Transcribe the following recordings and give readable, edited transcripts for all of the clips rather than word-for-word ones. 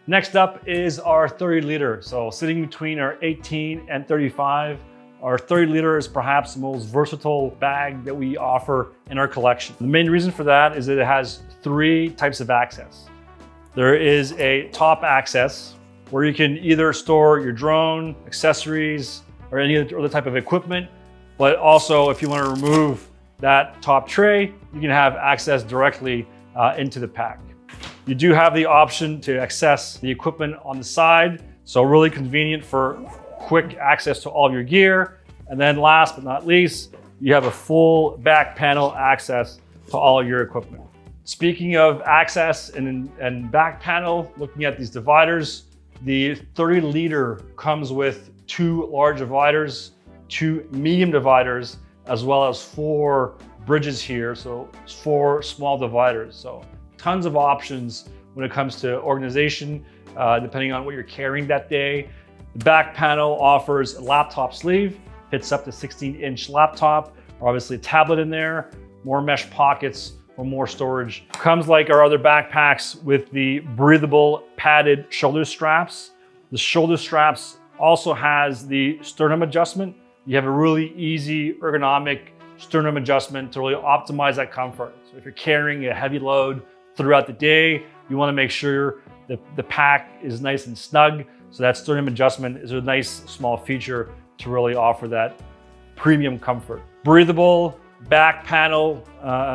Next up is our 30 liter. So sitting between our 18 and 35, our 30 liter is perhaps the most versatile bag that we offer in our collection. The main reason for that is that it has 3 types of access. There is a top access where you can either store your drone, accessories, or any other type of equipment, but also if you want to remove that top tray, you can have access directly into the pack. You do have the option to access the equipment on the side, so really convenient for quick access to all of your gear. And then last but not least, you have a full back panel access to all of your equipment. Speaking of access and back panel, looking at these dividers, the 30 liter comes with 2 large dividers, 2 medium dividers, as well as 4 bridges here, so 4 small dividers. So tons of options when it comes to organization, depending on what you're carrying that day. The back panel offers a laptop sleeve, fits up to 16-inch laptop, or obviously a tablet in there, more mesh pockets or more storage. Comes like our other backpacks with the breathable padded shoulder straps. The shoulder straps also has the sternum adjustment. You have a really easy ergonomic sternum adjustment to really optimize that comfort. So if you're carrying a heavy load throughout the day, you want to make sure that the pack is nice and snug. So that sternum adjustment is a nice small feature to really offer that premium comfort. Breathable back panel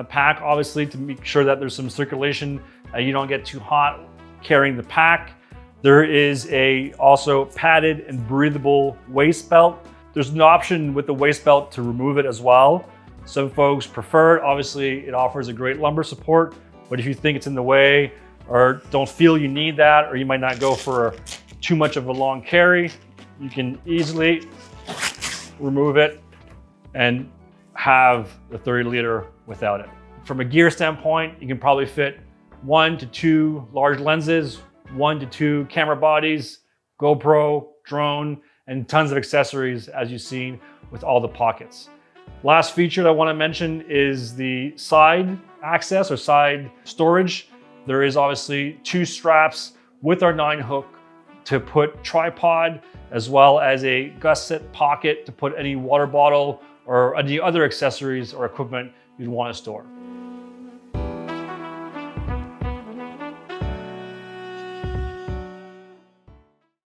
pack, obviously, to make sure that there's some circulation, you don't get too hot carrying the pack. There is also padded and breathable waist belt. There's an option with the waist belt to remove it as well. Some folks prefer it. Obviously, it offers a great lumbar support, but if you think it's in the way or don't feel you need that, or you might not go for too much of a long carry, you can easily remove it and have the 30 liter without it. From a gear standpoint, you can probably fit 1 to 2 large lenses, 1 to 2 camera bodies, GoPro, drone, and tons of accessories, as you've seen with all the pockets. Last feature that I want to mention is the side access or side storage. There is obviously 2 straps with our 9 hook to put tripod, as well as a gusset pocket to put any water bottle or any other accessories or equipment you'd want to store.